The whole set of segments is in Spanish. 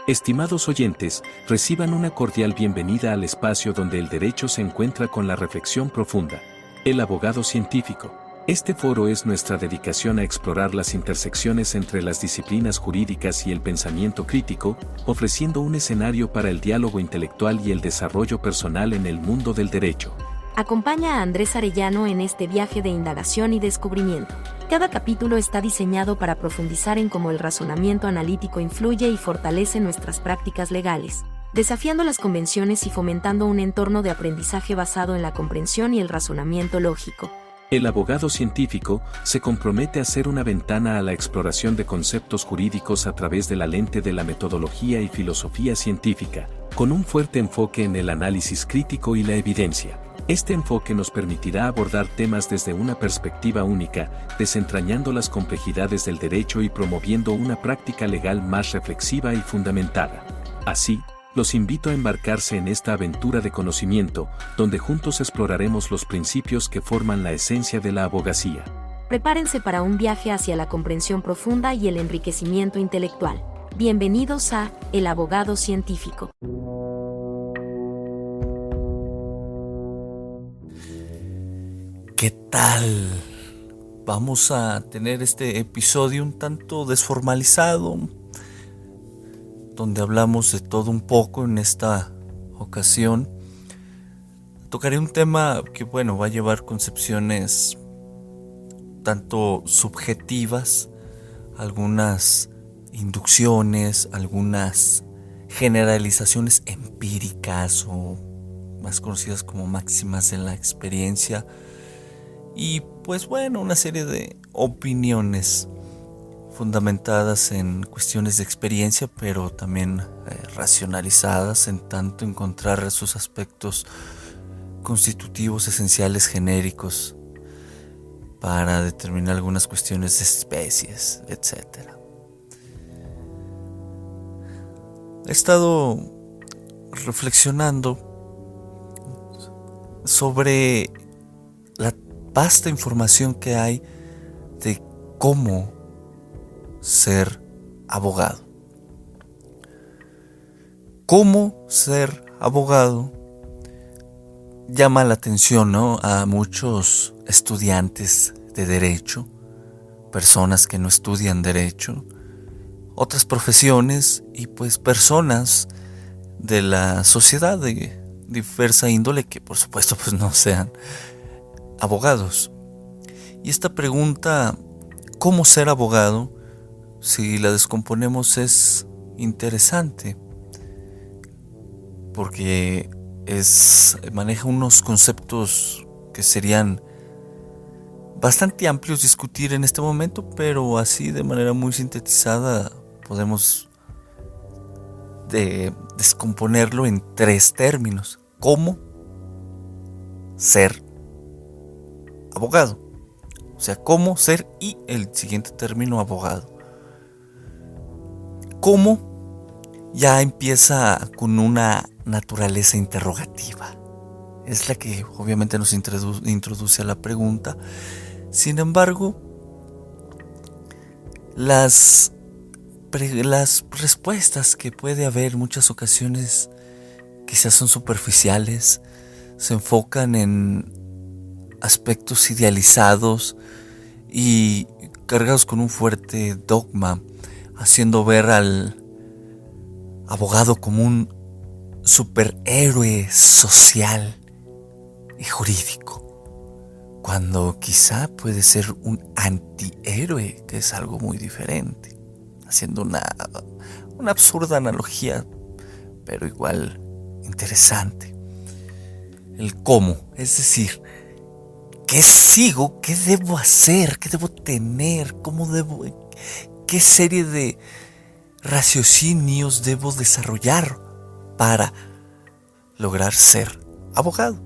Estimados oyentes, reciban una cordial bienvenida al espacio donde el derecho se encuentra con la reflexión profunda. El abogado científico. Este foro es nuestra dedicación a explorar las intersecciones entre las disciplinas jurídicas y el pensamiento crítico, ofreciendo un escenario para el diálogo intelectual y el desarrollo personal en el mundo del derecho. Acompaña a Andrés Arellano en este viaje de indagación y descubrimiento. Cada capítulo está diseñado para profundizar en cómo el razonamiento analítico influye y fortalece nuestras prácticas legales, desafiando las convenciones y fomentando un entorno de aprendizaje basado en la comprensión y el razonamiento lógico. El abogado científico se compromete a ser una ventana a la exploración de conceptos jurídicos a través de la lente de la metodología y filosofía científica, con un fuerte enfoque en el análisis crítico y la evidencia. Este enfoque nos permitirá abordar temas desde una perspectiva única, desentrañando las complejidades del derecho y promoviendo una práctica legal más reflexiva y fundamentada. Así, los invito a embarcarse en esta aventura de conocimiento, donde juntos exploraremos los principios que forman la esencia de la abogacía. Prepárense para un viaje hacia la comprensión profunda y el enriquecimiento intelectual. Bienvenidos a El Abogado Científico. ¿Qué tal? Vamos a tener este episodio un tanto desformalizado, donde hablamos de todo un poco. En esta ocasión tocaré un tema que, va a llevar concepciones tanto subjetivas, algunas inducciones, algunas generalizaciones empíricas o más conocidas como máximas de la experiencia, y una serie de opiniones fundamentadas en cuestiones de experiencia, pero también racionalizadas en tanto encontrar sus aspectos constitutivos, esenciales, genéricos, para determinar algunas cuestiones de especies, etc. He estado reflexionando sobre la vasta información que hay de cómo ser abogado. Cómo ser abogado llama la atención, a muchos estudiantes de derecho, personas que no estudian derecho, otras profesiones y personas de la sociedad de diversa índole que por supuesto no sean abogados. Y esta pregunta, ¿cómo ser abogado?, si la descomponemos, es interesante, porque maneja unos conceptos que serían bastante amplios discutir en este momento, pero así de manera muy sintetizada podemos descomponerlo en 3 términos. ¿Cómo ser abogado? O sea, cómo ser y el siguiente término, abogado. ¿Cómo? Ya empieza con una naturaleza interrogativa. Es la que obviamente nos introduce a la pregunta. Sin embargo, las respuestas que puede haber en muchas ocasiones quizás son superficiales, se enfocan en aspectos idealizados y cargados con un fuerte dogma, haciendo ver al abogado como un superhéroe social y jurídico, cuando quizá puede ser un antihéroe, que es algo muy diferente, haciendo una absurda analogía, pero igual interesante. El cómo, es decir, ¿qué sigo? ¿Qué debo hacer? ¿Qué debo tener? ¿Qué serie de raciocinios debo desarrollar para lograr ser abogado?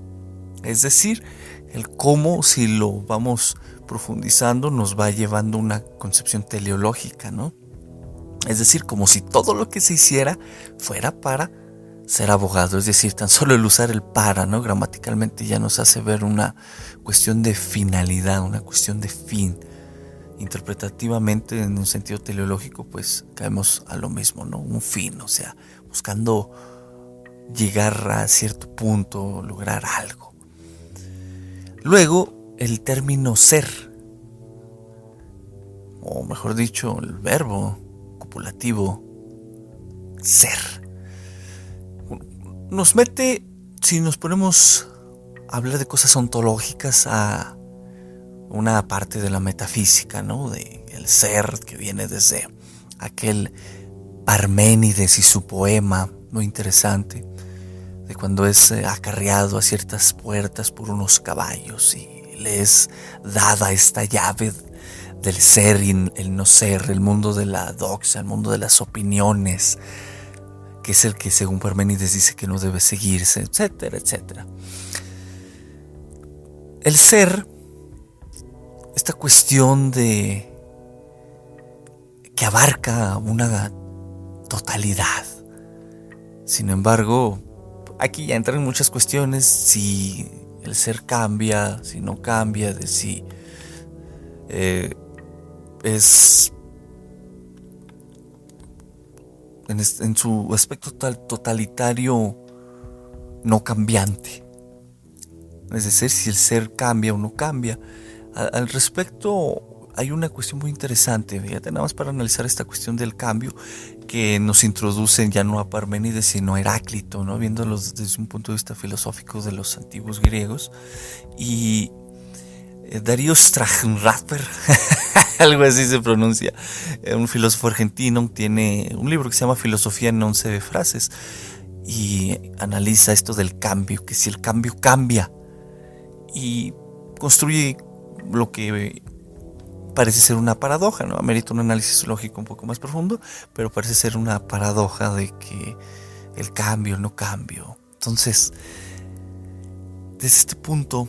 Es decir, el cómo, si lo vamos profundizando, nos va llevando a una concepción teleológica, ¿no? Es decir, como si todo lo que se hiciera fuera para ser abogado. Es decir, tan solo el usar el para, ¿no?, gramaticalmente ya nos hace ver una cuestión de finalidad, una cuestión de fin. interpretativamente, en un sentido teleológico, pues caemos a lo mismo, ¿no? Un fin, o sea, buscando llegar a cierto punto, lograr algo. Luego, el término ser, o mejor dicho, el verbo copulativo ser, nos mete, si nos ponemos a hablar de cosas ontológicas, a una parte de la metafísica, ¿no? De el ser, que viene desde aquel Parménides y su poema muy interesante, de cuando es acarreado a ciertas puertas por unos caballos y le es dada esta llave del ser y el no ser, el mundo de la doxa, el mundo de las opiniones, que es el que según Parménides dice que no debe seguirse, etcétera, etcétera. El ser, esta cuestión de que abarca una totalidad. Sin embargo, aquí ya entran muchas cuestiones, si el ser cambia, si no cambia, de si es en su aspecto totalitario no cambiante. Es decir, si el ser cambia o no cambia. Al respecto hay una cuestión muy interesante, fíjate, nada más para analizar esta cuestión del cambio, que nos introducen ya no a Parménides sino a Heráclito, ¿no? Viéndolo desde un punto de vista filosófico de los antiguos griegos. Y Darío Strahrenrather, algo así se pronuncia, un filósofo argentino, tiene un libro que se llama Filosofía en 11 frases y analiza esto del cambio, que si el cambio cambia, y construye lo que parece ser una paradoja, ¿no? Amerita un análisis lógico un poco más profundo, pero parece ser una paradoja de que el cambio, no cambio. Entonces, desde este punto,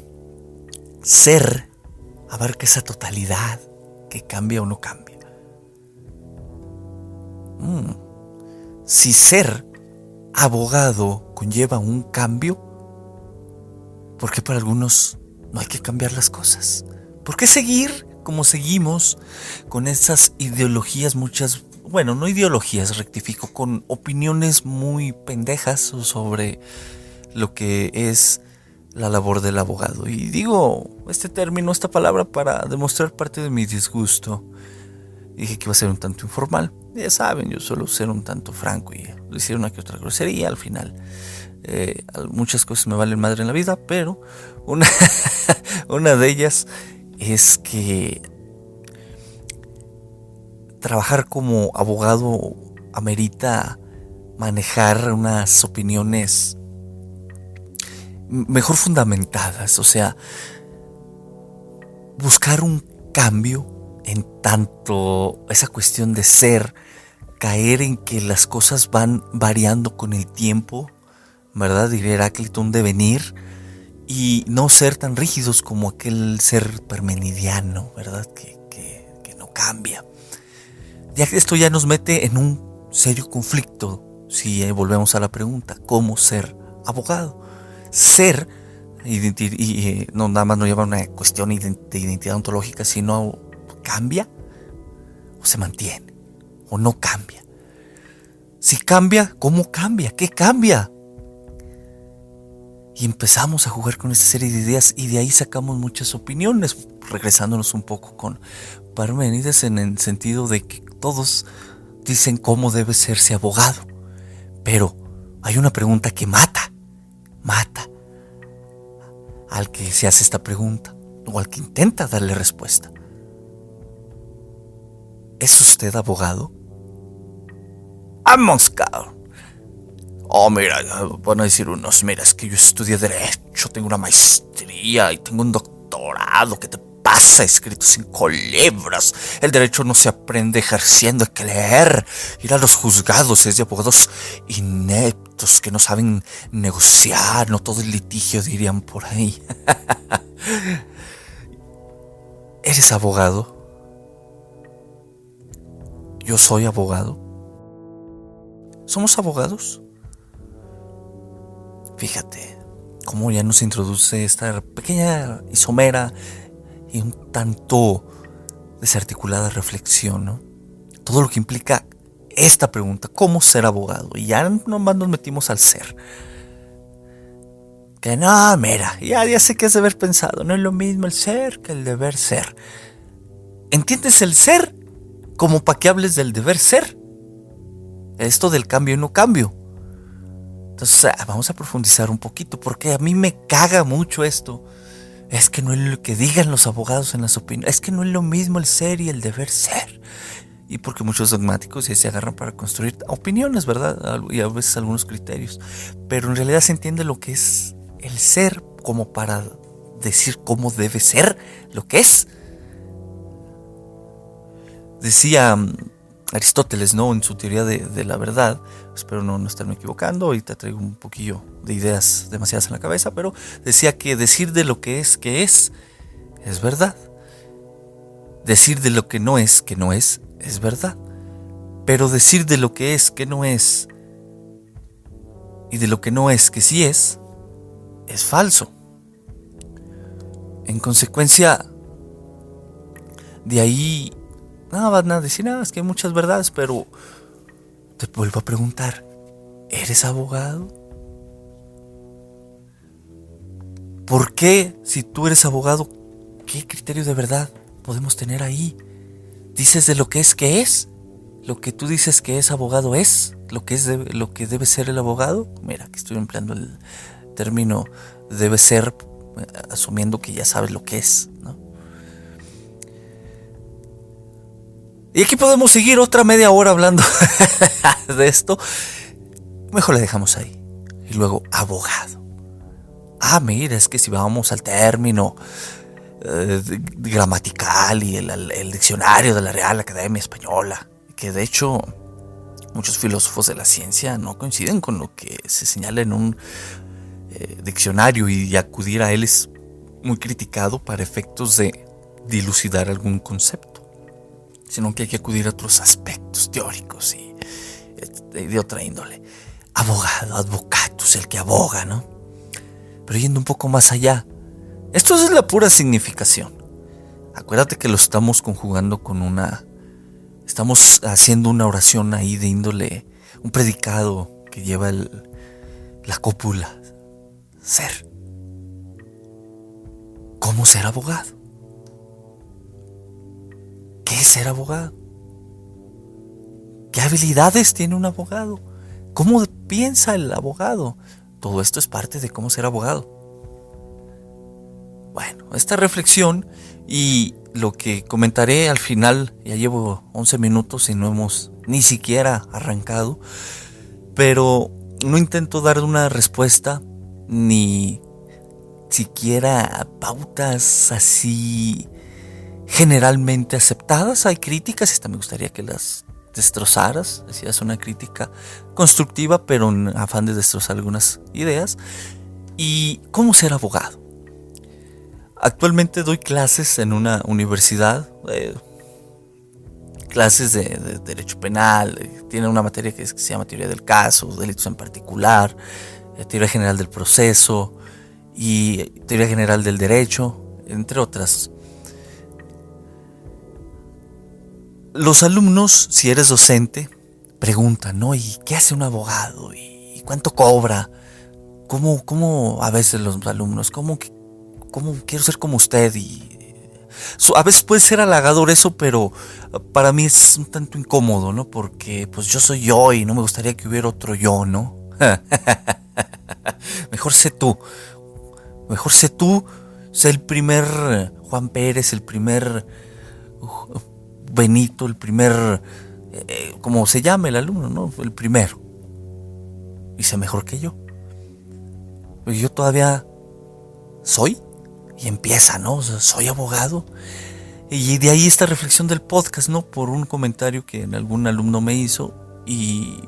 ser abarca esa totalidad que cambia o no cambia. Si ser abogado conlleva un cambio, ¿por qué para algunos no hay que cambiar las cosas? ¿Por qué seguir como seguimos con esas ideologías, no ideologías, rectifico, con opiniones muy pendejas sobre lo que es la labor del abogado? Y digo este término, esta palabra, para demostrar parte de mi disgusto. Dije que iba a ser un tanto informal. Ya saben, yo suelo ser un tanto franco y decir una que otra grosería al final. Muchas cosas me valen madre en la vida, pero una de ellas es que trabajar como abogado amerita manejar unas opiniones mejor fundamentadas, o sea, buscar un cambio en tanto esa cuestión de ser, caer en que las cosas van variando con el tiempo, ¿verdad? Diría Heráclito, un devenir, y no ser tan rígidos como aquel ser parmenidiano, ¿verdad? Que no cambia. Ya que esto ya nos mete en un serio conflicto, si volvemos a la pregunta, ¿cómo ser abogado? Ser, y no nada más no lleva una cuestión de identidad ontológica, sino ¿cambia o se mantiene? ¿O no cambia? Si cambia, ¿cómo cambia? ¿Qué cambia? Y empezamos a jugar con esta serie de ideas y de ahí sacamos muchas opiniones, regresándonos un poco con Parménides en el sentido de que todos dicen cómo debe serse abogado. Pero hay una pregunta que mata al que se hace esta pregunta o al que intenta darle respuesta. ¿Es usted abogado? ¡Vamos, cabrón! Oh, mira, van a decir unos, mira, es que yo estudié Derecho, tengo una maestría y tengo un doctorado. ¿Qué te pasa? Escrito 5 libros. El derecho no se aprende ejerciendo, hay que leer. Ir a los juzgados es de abogados ineptos que no saben negociar. No todo el litigio, dirían por ahí. ¿Eres abogado? Yo soy abogado. ¿Somos abogados? Fíjate cómo ya nos introduce esta pequeña y somera y un tanto desarticulada reflexión, ¿no? Todo lo que implica esta pregunta, ¿cómo ser abogado? Y ya nomás nos metimos al ser. Que no, mira, ya sé que es deber pensado, no es lo mismo el ser que el deber ser. ¿Entiendes el ser como para que hables del deber ser? Esto del cambio y no cambio. Entonces vamos a profundizar un poquito, porque a mí me caga mucho esto. Es que no es lo que digan los abogados en las opiniones, es que no es lo mismo el ser y el deber ser. Y porque muchos dogmáticos se agarran para construir opiniones, ¿verdad? Y a veces algunos criterios. Pero en realidad se entiende lo que es el ser como para decir cómo debe ser lo que es. Decía Aristóteles, ¿no? En su teoría de la verdad, espero no estarme equivocando, ahorita traigo un poquillo de ideas demasiadas en la cabeza, pero decía que decir de lo que es verdad. Decir de lo que no es verdad. Pero decir de lo que es que no es y de lo que no es que sí es falso. En consecuencia, de ahí van a decir, es que hay muchas verdades, pero te vuelvo a preguntar, ¿eres abogado? ¿Por qué, si tú eres abogado, qué criterio de verdad podemos tener ahí? ¿Dices de lo que es? ¿Lo que tú dices que es abogado es? ¿Lo que debe ser el abogado? Mira, aquí estoy empleando el término debe ser, asumiendo que ya sabes lo que es, ¿no? Y aquí podemos seguir otra media hora hablando de esto. Mejor le dejamos ahí. Y luego, abogado. Mira, es que si vamos al término gramatical y el diccionario de la Real Academia Española, que de hecho muchos filósofos de la ciencia no coinciden con lo que se señala en un diccionario, y acudir a él es muy criticado para efectos de dilucidar algún concepto, sino que hay que acudir a otros aspectos teóricos y de otra índole. Abogado, advocatus, el que aboga, ¿no? Pero yendo un poco más allá, esto es la pura significación. Acuérdate que lo estamos conjugando con estamos haciendo una oración ahí de índole, un predicado que lleva la cópula. Ser. ¿Cómo ser abogado? ¿Qué es ser abogado? ¿Qué habilidades tiene un abogado? ¿Cómo piensa el abogado? Todo esto es parte de cómo ser abogado. Bueno, esta reflexión y lo que comentaré al final, ya llevo 11 minutos y no hemos ni siquiera arrancado, pero no intento dar una respuesta ni siquiera pautas así generalmente aceptadas. Hay críticas, esta me gustaría que las destrozaras, decías una crítica constructiva, pero en afán de destrozar algunas ideas. ¿Y cómo ser abogado? Actualmente doy clases en una universidad, clases de derecho penal, tiene una materia que se llama teoría del caso, delitos en particular, teoría general del proceso y teoría general del derecho, entre otras. Los alumnos, si eres docente, preguntan, ¿no? ¿Y qué hace un abogado? ¿Y cuánto cobra? ¿Cómo a veces los alumnos? ¿Cómo quiero ser como usted? A veces puede ser halagador eso, pero para mí es un tanto incómodo, ¿no? Porque pues yo soy yo y no me gustaría que hubiera otro yo, ¿no? Mejor sé tú. Sé el primer Juan Pérez, el primer Benito, el primer, como se llame el alumno, ¿no? El primero. Y sé mejor que yo. Pero yo todavía soy. Y empieza, ¿no? Soy abogado. Y de ahí esta reflexión del podcast, ¿no? Por un comentario que algún alumno me hizo. Y,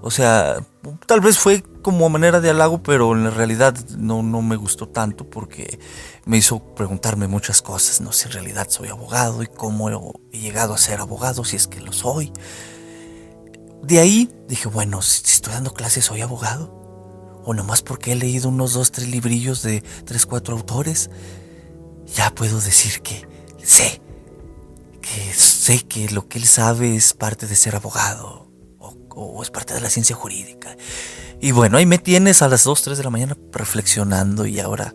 o sea, tal vez fue como manera de halago, pero en realidad no me gustó tanto, porque me hizo preguntarme muchas cosas, ¿no? Si en realidad soy abogado y cómo he llegado a ser abogado, si es que lo soy. De ahí dije, bueno, si estoy dando clases, ¿soy abogado? O nomás porque he leído unos 2, 3 librillos de 3, 4 autores, ya puedo decir que sé que sé que lo que él sabe es parte de ser abogado o es parte de la ciencia jurídica. Y bueno, ahí me tienes a las 2, 3 de la mañana reflexionando y ahora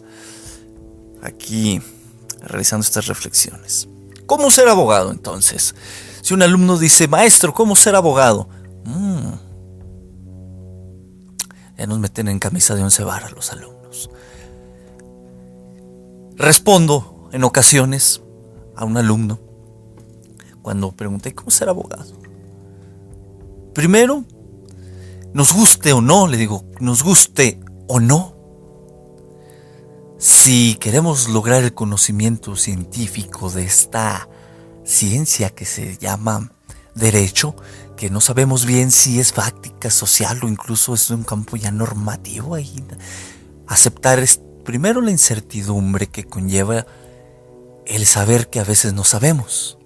aquí realizando estas reflexiones. ¿Cómo ser abogado entonces? Si un alumno dice, maestro, ¿cómo ser abogado? Ya nos meten en camisa de 11 varas los alumnos. Respondo en ocasiones a un alumno cuando pregunté cómo ser abogado. Primero, nos guste o no, le digo, nos guste o no, si queremos lograr el conocimiento científico de esta ciencia que se llama derecho, que no sabemos bien si es fáctica, social o incluso es un campo ya normativo, ahí aceptar primero la incertidumbre que conlleva el saber que a veces no sabemos.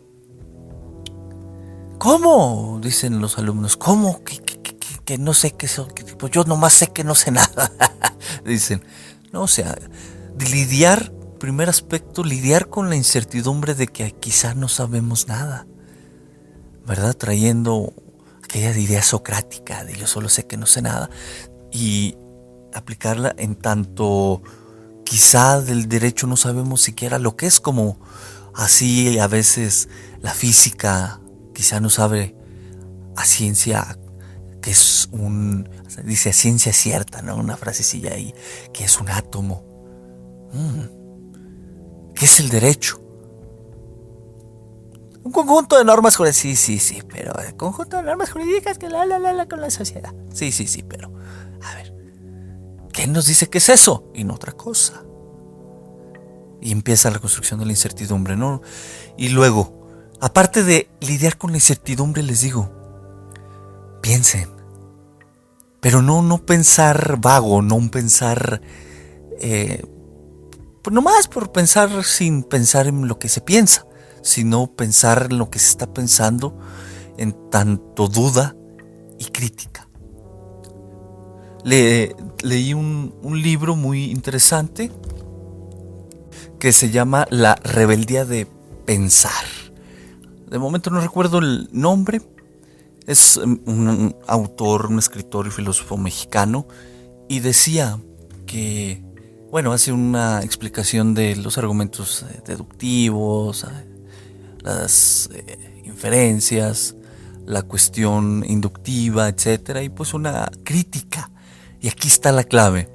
¿Cómo? Dicen los alumnos. ¿Cómo? Que no sé qué son. Pues yo nomás sé que no sé nada. Dicen. No, o sea, lidiar, primer aspecto, lidiar con la incertidumbre de que quizá no sabemos nada. ¿Verdad? Trayendo aquella idea socrática de yo solo sé que no sé nada. Y aplicarla en tanto quizá del derecho no sabemos siquiera lo que es, como así a veces la física quizá no sabe a ciencia que es dice a ciencia cierta, ¿no? Una frasecilla ahí, que es un átomo. ¿Qué es el derecho? Un conjunto de normas jurídicas, sí, pero el conjunto de normas jurídicas que la con la sociedad. Sí, pero, a ver, ¿qué nos dice que es eso? Y no otra cosa. Y empieza la construcción de la incertidumbre, ¿no? Y luego, aparte de lidiar con la incertidumbre, les digo, piensen. Pero no pensar vago, no un pensar, pues nomás por pensar sin pensar en lo que se piensa, sino pensar en lo que se está pensando en tanto duda y crítica. Leí un libro muy interesante que se llama La rebeldía de pensar. De momento no recuerdo el nombre. Es un autor, un escritor y filósofo mexicano, y decía que, bueno, hace una explicación de los argumentos deductivos, las inferencias, la cuestión inductiva, etcétera, y pues una crítica. Y aquí está la clave.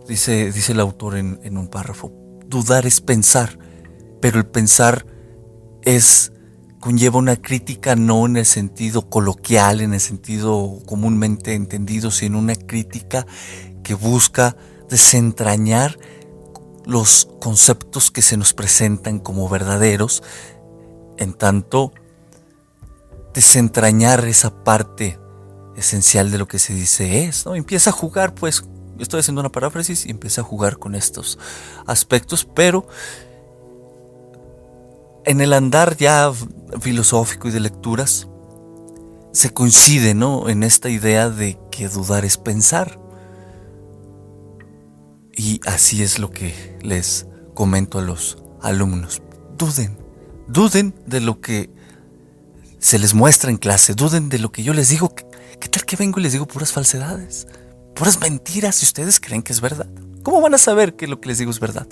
Dice el autor en un párrafo: dudar es pensar, pero el pensar conlleva una crítica no en el sentido coloquial, en el sentido comúnmente entendido, sino una crítica que busca desentrañar los conceptos que se nos presentan como verdaderos, en tanto desentrañar esa parte esencial de lo que se dice ¿no? Empieza a jugar, pues, estoy haciendo una paráfrasis, y empieza a jugar con estos aspectos, pero en el andar ya filosófico y de lecturas se coincide, ¿no?, en esta idea de que dudar es pensar. Y así es lo que les comento a los alumnos. Duden de lo que se les muestra en clase, duden de lo que yo les digo. ¿Qué tal que vengo y les digo puras falsedades, puras mentiras, si ustedes creen que es verdad? ¿Cómo van a saber que lo que les digo es verdad?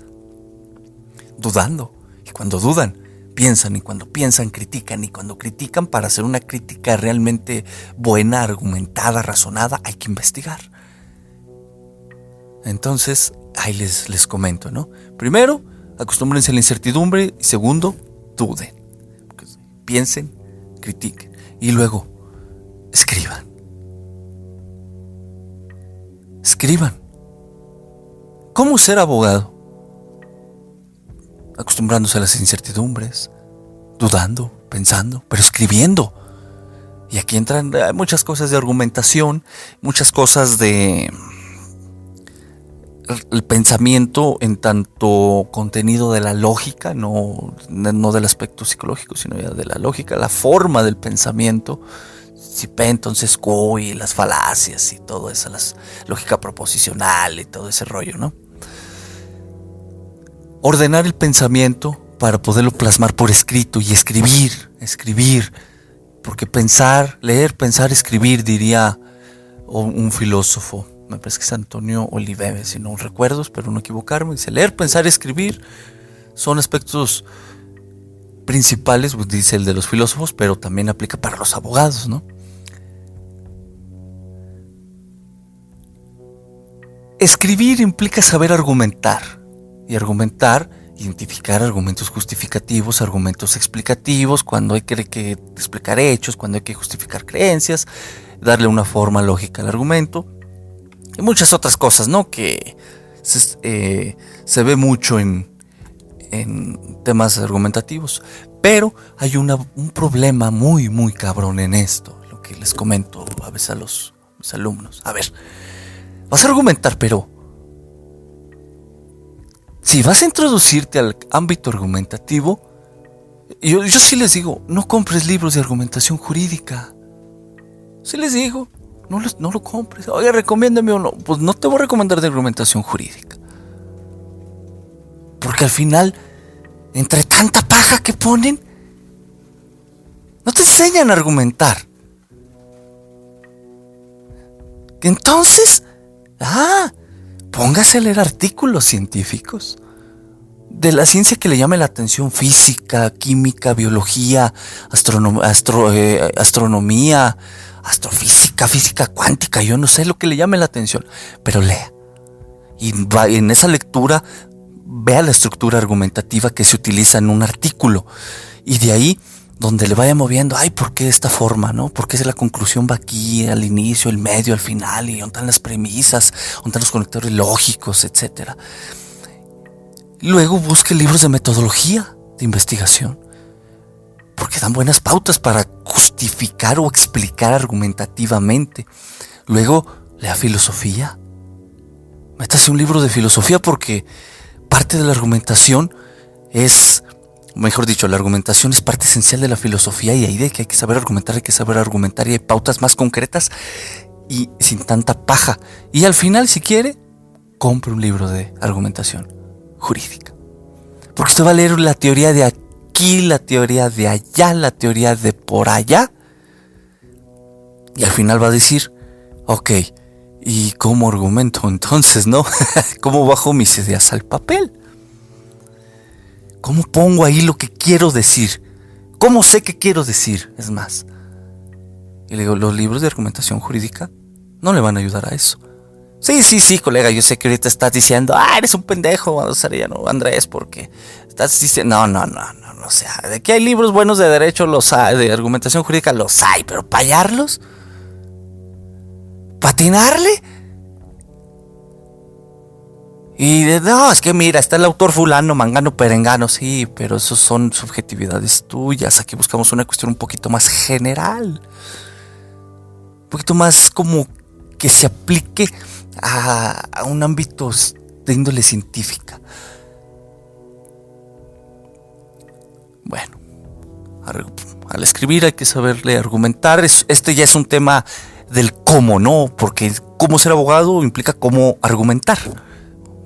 Dudando. Y cuando dudan, piensan, y cuando piensan, critican, y cuando critican, para hacer una crítica realmente buena, argumentada, razonada, hay que investigar. Entonces, ahí les comento, ¿no? Primero, acostúmbrense a la incertidumbre, y segundo, duden. Piensen, critiquen, y luego, escriban. ¿Cómo ser abogado? Acostumbrándose a las incertidumbres, dudando, pensando, pero escribiendo. Y aquí entran muchas cosas de argumentación, muchas cosas de el pensamiento en tanto contenido de la lógica, no del aspecto psicológico, sino ya de la lógica, la forma del pensamiento. Si P, entonces Q, y las falacias y todo eso, la lógica proposicional y todo ese rollo, ¿no? Ordenar el pensamiento para poderlo plasmar por escrito y escribir. Porque leer, pensar, escribir, diría un filósofo, me parece que es Antonio Oliveves, si no recuerdo, espero no equivocarme, dice leer, pensar, escribir son aspectos principales, pues dice el de los filósofos, pero también aplica para los abogados, ¿no? Escribir implica saber argumentar, y identificar argumentos justificativos, argumentos explicativos, cuando hay que explicar hechos, cuando hay que justificar creencias, darle una forma lógica al argumento, y muchas otras cosas, ¿no? Que se ve mucho en temas argumentativos. Pero hay un problema muy, muy cabrón en esto, lo que les comento a veces a mis alumnos. A ver, vas a argumentar, pero si vas a introducirte al ámbito argumentativo, yo sí les digo, no compres libros de argumentación jurídica. Sí les digo, no lo compres. Oye, recomiéndame uno. Pues no te voy a recomendar de argumentación jurídica. Porque al final, entre tanta paja que ponen, no te enseñan a argumentar. Entonces, póngase a leer artículos científicos de la ciencia que le llame la atención: física, química, biología, astronomía, astrofísica, física cuántica, yo no sé lo que le llame la atención, pero lea. Y en esa lectura vea la estructura argumentativa que se utiliza en un artículo, y de ahí donde le vaya moviendo, ¿por qué de esta forma, no? ¿Por qué la conclusión va aquí, al inicio, el medio, al final? ¿Y dónde están las premisas? ¿Dónde están los conectores lógicos, etcétera? Luego busque libros de metodología de investigación, porque dan buenas pautas para justificar o explicar argumentativamente. Luego lea filosofía. Métase un libro de filosofía, porque parte de la argumentación la argumentación es parte esencial de la filosofía, y ahí de que hay que saber argumentar, y hay pautas más concretas y sin tanta paja. Y al final, si quiere, compre un libro de argumentación jurídica, porque usted va a leer la teoría de aquí, la teoría de allá, la teoría de por allá, y al final va a decir, ok, ¿y cómo argumento entonces, no? ¿Cómo bajo mis ideas al papel? ¿Cómo pongo ahí lo que quiero decir? ¿Cómo sé qué quiero decir? Es más, y le digo, los libros de argumentación jurídica no le van a ayudar a eso. Sí, colega, yo sé que ahorita estás diciendo, eres un pendejo, Andrés, porque estás diciendo, no, o sea, de que hay libros buenos de derecho, los hay, de argumentación jurídica los hay, pero ¿para hallarlos? ¿Patinarle? Y no, es que mira, está el autor fulano, mangano, perengano, sí, pero esos son subjetividades tuyas. Aquí buscamos una cuestión un poquito más general, un poquito más como que se aplique a un ámbito de índole científica. Bueno, al escribir hay que saberle argumentar. Este ya es un tema del cómo, ¿no? Porque cómo ser abogado implica cómo argumentar,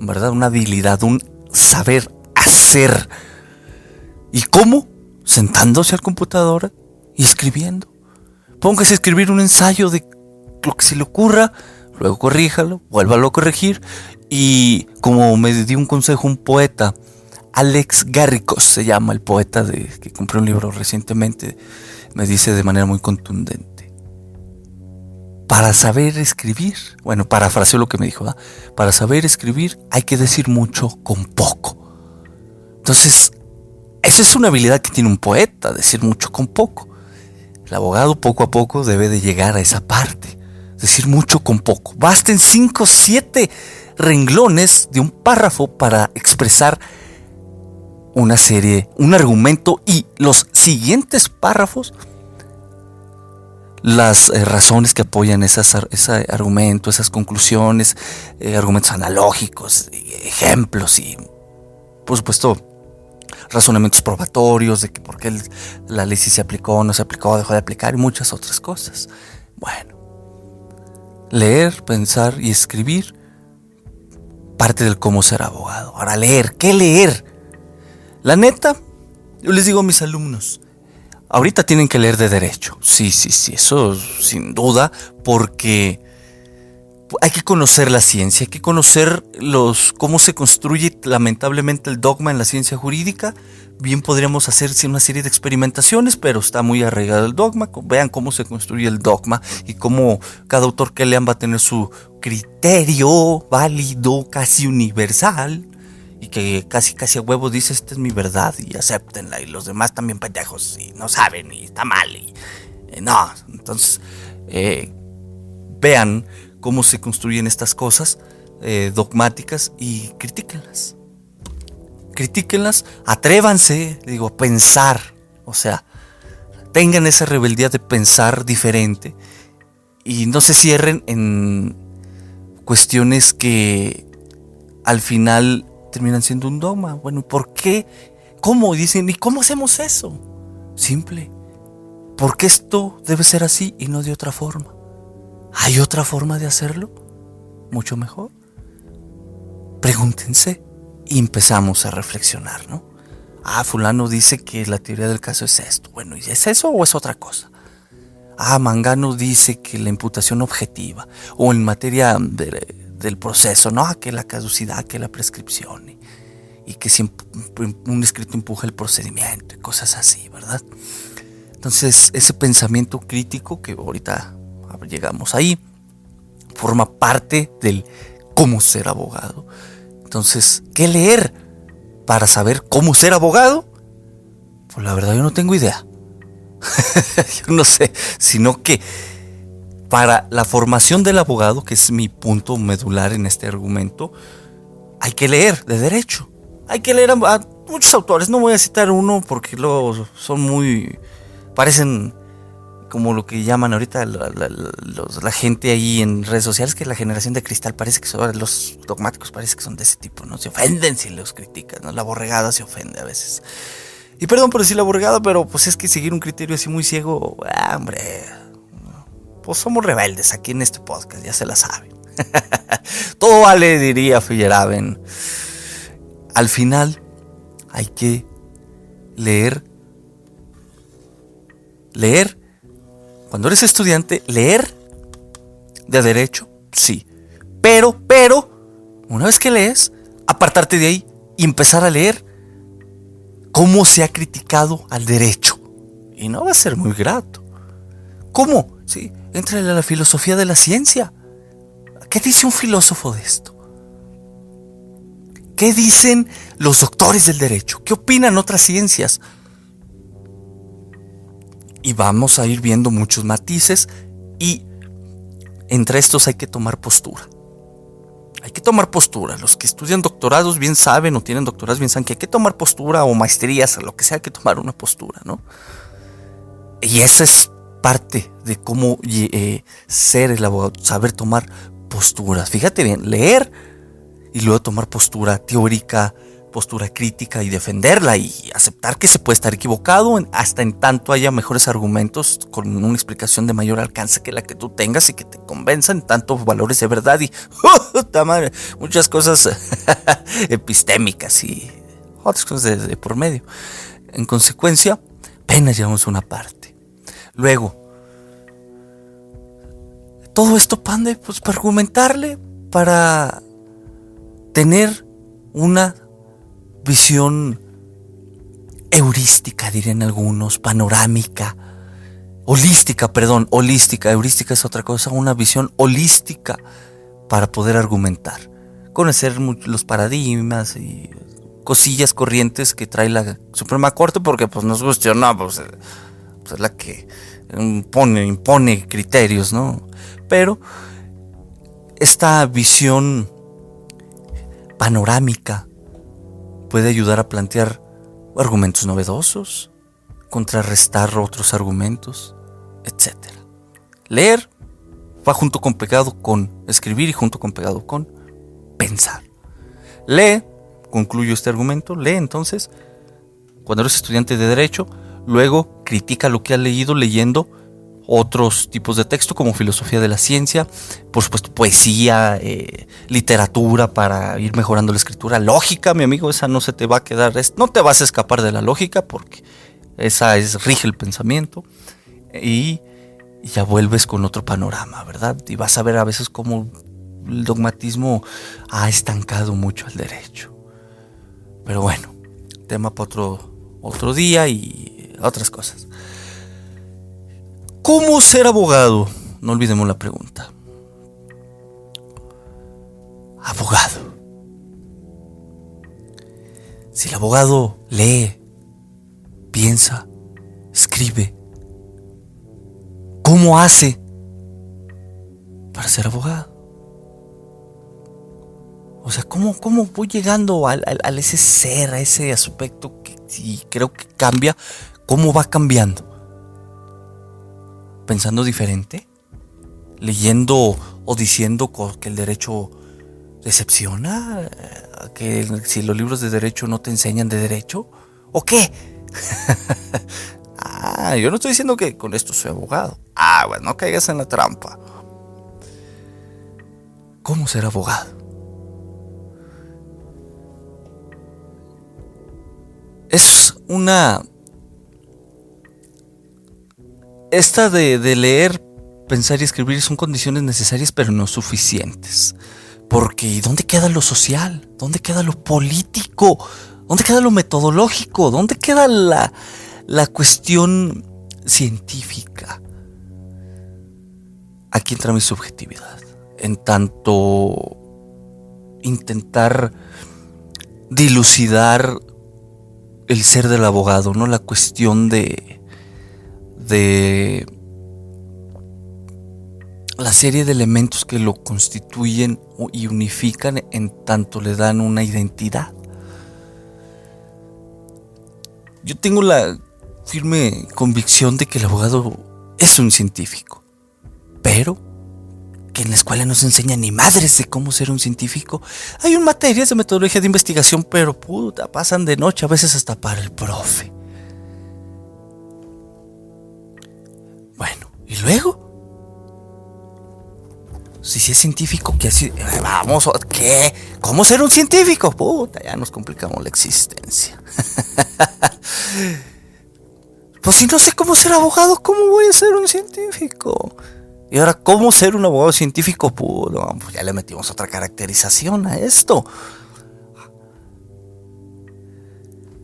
¿verdad? Una habilidad, un saber hacer. ¿Y cómo? Sentándose al computadora y escribiendo. Póngase a escribir un ensayo de lo que se le ocurra, luego corríjalo, vuélvalo a corregir. Y como me dio un consejo un poeta, Alex Garricos se llama el poeta que compré un libro recientemente, me dice de manera muy contundente: para saber escribir, parafraseo lo que me dijo, para saber escribir hay que decir mucho con poco. Entonces, esa es una habilidad que tiene un poeta, decir mucho con poco. El abogado poco a poco debe de llegar a esa parte, decir mucho con poco. Basten 5 o 7 renglones de un párrafo para expresar una serie, un argumento, y los siguientes párrafos, las razones que apoyan ese argumento, esas conclusiones, argumentos analógicos, ejemplos y, por supuesto, razonamientos probatorios de que por qué la ley sí se aplicó, no se aplicó, dejó de aplicar, y muchas otras cosas. Bueno, leer, pensar y escribir, parte del cómo ser abogado. Ahora, leer, ¿qué leer? La neta, Yo les digo a mis alumnos, ahorita tienen que leer de derecho. Sí, eso sin duda, porque hay que conocer la ciencia, hay que conocer cómo se construye lamentablemente el dogma en la ciencia jurídica. Bien podríamos hacer una serie de experimentaciones, pero está muy arraigado el dogma. Vean cómo se construye el dogma y cómo cada autor que lean va a tener su criterio válido, casi universal, y que casi a huevo dice, esta es mi verdad y acéptenla, y los demás también pendejos y no saben y está mal no. Entonces vean cómo se construyen estas cosas dogmáticas y critíquenlas, atrévanse, digo, a pensar, o sea, tengan esa rebeldía de pensar diferente y no se cierren en cuestiones que al final terminan siendo un dogma. Bueno, ¿por qué? ¿Cómo? Dicen, ¿y cómo hacemos eso? Simple. ¿Por qué esto debe ser así y no de otra forma? ¿Hay otra forma de hacerlo? Mucho mejor. Pregúntense y empezamos a reflexionar, ¿no? Fulano dice que la teoría del caso es esto. Bueno, ¿y es eso o es otra cosa? Mangano dice que la imputación objetiva, o en materia del proceso, ¿no? Que la caducidad, que la prescripción, y que siempre un escrito empuja el procedimiento y cosas así, ¿verdad? Entonces, ese pensamiento crítico que ahorita llegamos ahí forma parte del cómo ser abogado. Entonces, ¿qué leer para saber cómo ser abogado? Pues la verdad yo no tengo idea. Yo no sé, sino que para la formación del abogado, que es mi punto medular en este argumento, hay que leer de derecho. Hay que leer a muchos autores. No voy a citar uno porque luego son parecen como lo que llaman ahorita la gente ahí en redes sociales, que la generación de cristal, parece que son los dogmáticos, parece que son de ese tipo, ¿no? Se ofenden si los critican, ¿no? La borregada se ofende a veces. Y perdón por decir la borregada, pero pues es que seguir un criterio así muy ciego, hombre, pues somos rebeldes aquí en este podcast, ya se la saben. Todo vale, diría Feyerabend. Al final hay que leer. Cuando eres estudiante, leer de derecho, sí. Pero, una vez que lees, apartarte de ahí y empezar a leer cómo se ha criticado al derecho. Y no va a ser muy grato. ¿Cómo? Sí, éntrale a la filosofía de la ciencia. ¿Qué dice un filósofo de esto? ¿Qué dicen los doctores del derecho? ¿Qué opinan otras ciencias? Y vamos a ir viendo muchos matices, y entre estos hay que tomar postura. Hay que tomar postura. Los que estudian doctorados bien saben, o tienen doctorados bien saben que hay que tomar postura, o maestrías, o lo que sea, hay que tomar una postura, ¿no? Y esa es parte de cómo ser el abogado, saber tomar posturas. Fíjate bien, leer y luego tomar postura teórica, postura crítica y defenderla y aceptar que se puede estar equivocado hasta en tanto haya mejores argumentos con una explicación de mayor alcance que la que tú tengas y que te convenzan, tanto valores de verdad y madre, muchas cosas epistémicas y otras cosas de por medio. En consecuencia, apenas llevamos una parte. Luego, todo esto pande pues para argumentarle, para tener una visión heurística, dirían algunos, panorámica, holística, heurística es otra cosa, una visión holística para poder argumentar, conocer los paradigmas y cosillas corrientes que trae la Suprema Corte, porque pues nos guste o no, pues es la que impone criterios, ¿no? Pero esta visión panorámica puede ayudar a plantear argumentos novedosos, contrarrestar otros argumentos, etc. Leer va junto con pegado con escribir y junto con pegado con pensar. Lee, concluyo este argumento, lee entonces, cuando eres estudiante de derecho, luego critica lo que has leído leyendo otros tipos de texto como filosofía de la ciencia, por supuesto poesía, literatura para ir mejorando la escritura, lógica, mi amigo, esa no se te va a quedar, no te vas a escapar de la lógica porque esa rige el pensamiento y ya vuelves con otro panorama, ¿verdad? Y vas a ver a veces cómo el dogmatismo ha estancado mucho el derecho. Pero bueno, tema para otro día y otras cosas. ¿Cómo ser abogado? No olvidemos la pregunta. Abogado. Si el abogado lee, piensa, escribe, ¿cómo hace para ser abogado? O sea, ¿cómo voy llegando a ese ser, a ese aspecto que sí creo que cambia? ¿Cómo va cambiando? ¿Pensando diferente? ¿Leyendo o diciendo que el derecho decepciona? ¿Que si los libros de derecho no te enseñan de derecho? ¿O qué? Yo no estoy diciendo que con esto soy abogado. Bueno, no caigas en la trampa. ¿Cómo ser abogado? Es Esta de leer, pensar y escribir son condiciones necesarias pero no suficientes. Porque ¿dónde queda lo social? ¿Dónde queda lo político? ¿Dónde queda lo metodológico? ¿Dónde queda la cuestión científica? Aquí entra mi subjetividad. En tanto intentar dilucidar el ser del abogado, ¿no? La cuestión de la serie de elementos que lo constituyen y unifican en tanto le dan una identidad. Yo tengo la firme convicción de que el abogado es un científico, pero que en la escuela no se enseña ni madres de cómo ser un científico. Hay materias de metodología de investigación, pero puta, pasan de noche a veces hasta para el profe. Bueno, ¿y luego? Si es científico, ¿qué así? Vamos, ¿qué? ¿Cómo ser un científico? Puta, ya nos complicamos la existencia. Pues si no sé cómo ser abogado, ¿cómo voy a ser un científico? Y ahora, ¿cómo ser un abogado científico? Pues ya le metimos otra caracterización a esto.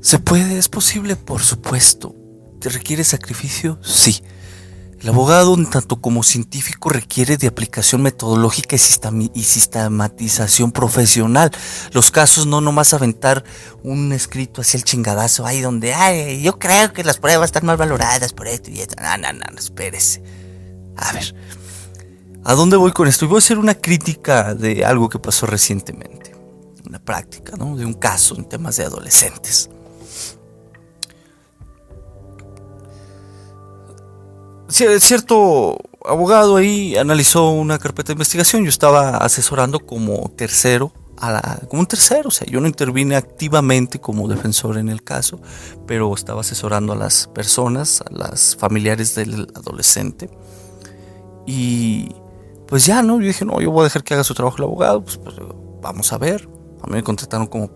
¿Se puede? ¿Es posible? Por supuesto. ¿Te requiere sacrificio? Sí. El abogado, tanto como científico, requiere de aplicación metodológica y sistematización profesional. Los casos no nomás aventar un escrito hacia el chingadazo, ahí donde, yo creo que las pruebas están mal valoradas por esto y esto. No, espérese. A ver, ¿a dónde voy con esto? Y voy a hacer una crítica de algo que pasó recientemente. Una práctica, ¿no? De un caso en temas de adolescentes. Cierto abogado ahí analizó una carpeta de investigación. Yo estaba asesorando como un tercero, o sea, yo no intervine activamente como defensor en el caso, pero estaba asesorando a las personas, a las familiares del adolescente. Y pues ya, ¿no? Yo dije, no, yo voy a dejar que haga su trabajo el abogado, pues vamos a ver. A mí me contrataron como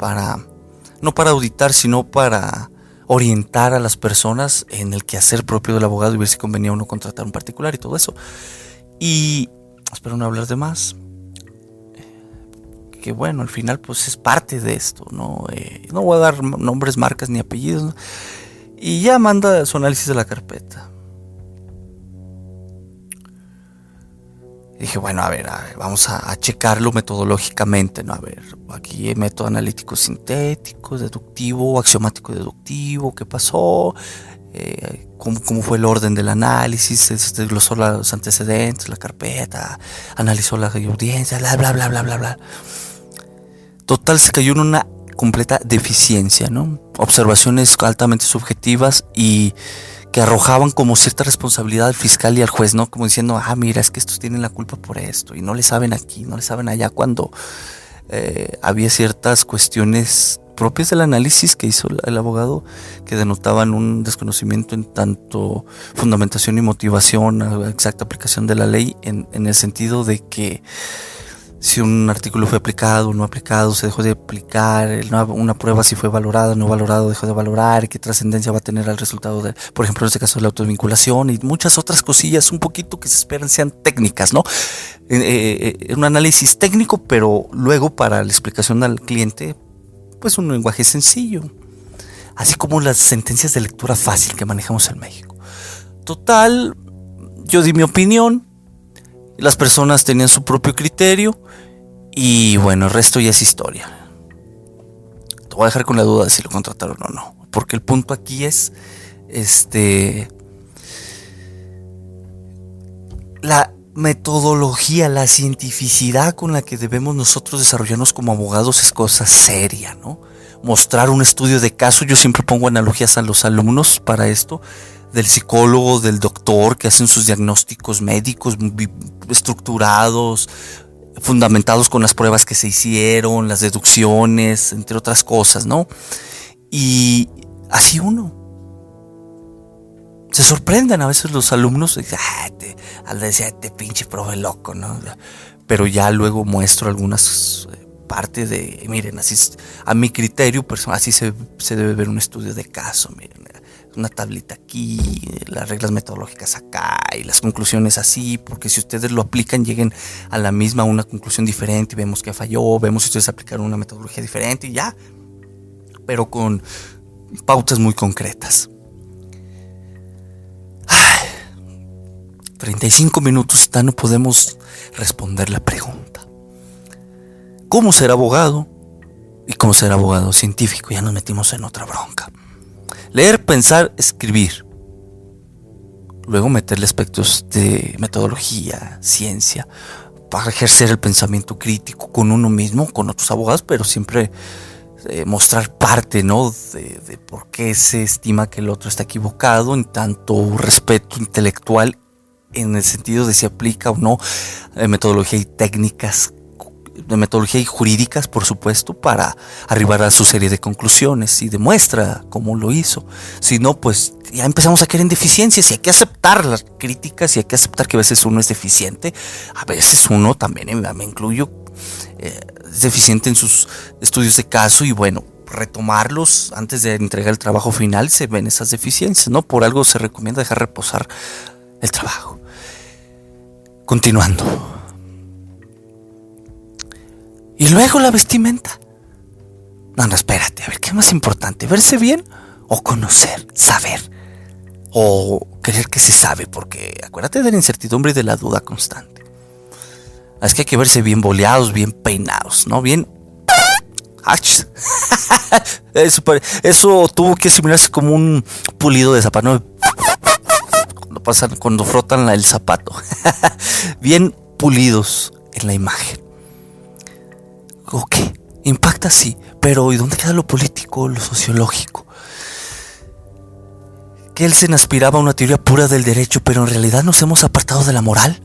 no para auditar, sino para orientar a las personas en el quehacer propio del abogado y ver si convenía o no contratar un particular y todo eso. Y espero no hablar de más. Que bueno, al final pues es parte de esto, ¿no? No voy a dar nombres, marcas ni apellidos, ¿no? Y ya manda su análisis de la carpeta. Dije, bueno, a ver, vamos a checarlo metodológicamente, ¿no? A ver, aquí hay método analítico sintético, deductivo, axiomático deductivo, ¿qué pasó? ¿Cómo fue el orden del análisis? Desglosó los antecedentes, la carpeta, analizó la audiencia, bla. Total, se cayó en una completa deficiencia, ¿no? Observaciones altamente subjetivas y que arrojaban como cierta responsabilidad al fiscal y al juez, ¿no? Como diciendo, mira, es que estos tienen la culpa por esto y no le saben aquí, no le saben allá, cuando había ciertas cuestiones propias del análisis que hizo el abogado, que denotaban un desconocimiento en tanto fundamentación y motivación a la exacta aplicación de la ley, en el sentido de que si un artículo fue aplicado o no aplicado, se dejó de aplicar, una prueba si fue valorada, no valorada, dejó de valorar, qué trascendencia va a tener al resultado de, por ejemplo, en este caso de la autovinculación y muchas otras cosillas un poquito que se esperan sean técnicas, ¿no? Un análisis técnico, pero luego para la explicación al cliente, pues un lenguaje sencillo, así como las sentencias de lectura fácil que manejamos en México. Total, yo di mi opinión, las personas tenían su propio criterio y bueno, el resto ya es historia. Te voy a dejar con la duda de si lo contrataron o no, porque el punto aquí es la metodología, la cientificidad con la que debemos nosotros desarrollarnos como abogados es cosa seria, ¿no? Mostrar un estudio de caso, yo siempre pongo analogías a los alumnos para esto, del psicólogo, del doctor, que hacen sus diagnósticos médicos estructurados, fundamentados con las pruebas que se hicieron, las deducciones, entre otras cosas, ¿no? Y así uno se sorprenden a veces los alumnos, al decir, te pinche profe loco, ¿no? Pero ya luego muestro algunas partes de, miren, así a mi criterio personal, así se debe ver un estudio de caso, miren, una tablita aquí, las reglas metodológicas acá y las conclusiones así, porque si ustedes lo aplican lleguen a la misma, una conclusión diferente y vemos que falló, vemos si ustedes aplicaron una metodología diferente y ya, pero con pautas muy concretas. 35 minutos no podemos responder la pregunta. ¿Cómo ser abogado? Y cómo ser abogado científico. Ya nos metimos en otra bronca. Leer, pensar, escribir. Luego meterle aspectos de metodología, ciencia, para ejercer el pensamiento crítico con uno mismo, con otros abogados, pero siempre mostrar parte, ¿no? de por qué se estima que el otro está equivocado, en tanto respeto intelectual, en el sentido de si aplica o no metodología y técnicas, de metodología y jurídicas, por supuesto, para arribar a su serie de conclusiones y demuestra cómo lo hizo. Si no, pues ya empezamos a caer en deficiencias y hay que aceptar las críticas y hay que aceptar que a veces uno es deficiente, a veces uno también, me incluyo, es deficiente en sus estudios de caso y bueno, retomarlos antes de entregar el trabajo final, se ven esas deficiencias, ¿no? Por algo se recomienda dejar reposar el trabajo. Continuando. Y luego la vestimenta. No, espérate, a ver, ¿qué es más importante? ¿Verse bien o conocer, saber? O creer que se sabe, porque acuérdate de la incertidumbre y de la duda constante. Es que hay que verse bien boleados, bien peinados, ¿no? Bien... Eso tuvo que asimilarse como un pulido de zapato, ¿no? Cuando frotan el zapato. Bien pulidos en la imagen. Ok, impacta sí, pero ¿y dónde queda lo político, lo sociológico? Kelsen aspiraba a una teoría pura del derecho, pero en realidad nos hemos apartado de la moral.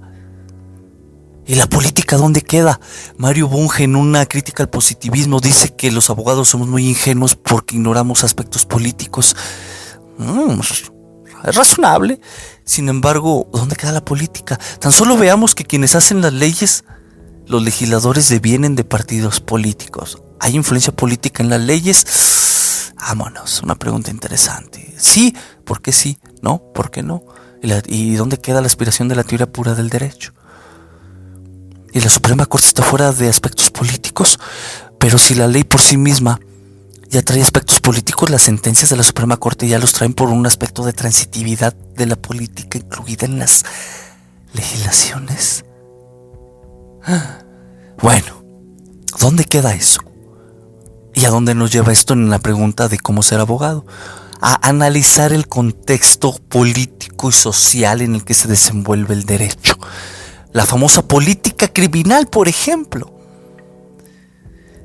¿Y la política dónde queda? Mario Bunge, en una crítica al positivismo, dice que los abogados somos muy ingenuos porque ignoramos aspectos políticos. Es razonable. Sin embargo, ¿dónde queda la política? Tan solo veamos que quienes hacen las leyes, los legisladores, devienen de partidos políticos. ¿Hay influencia política en las leyes? Vámonos, una pregunta interesante. Sí, ¿por qué sí? No, ¿por qué no? ¿Y dónde queda la aspiración de la teoría pura del derecho? Y la Suprema Corte está fuera de aspectos políticos, pero si la ley por sí misma ya trae aspectos políticos, las sentencias de la Suprema Corte ya los traen por un aspecto de transitividad de la política incluida en las legislaciones. Bueno, ¿dónde queda eso? ¿Y a dónde nos lleva esto en la pregunta de cómo ser abogado? A analizar el contexto político y social en el que se desenvuelve el derecho. La famosa política criminal, por ejemplo.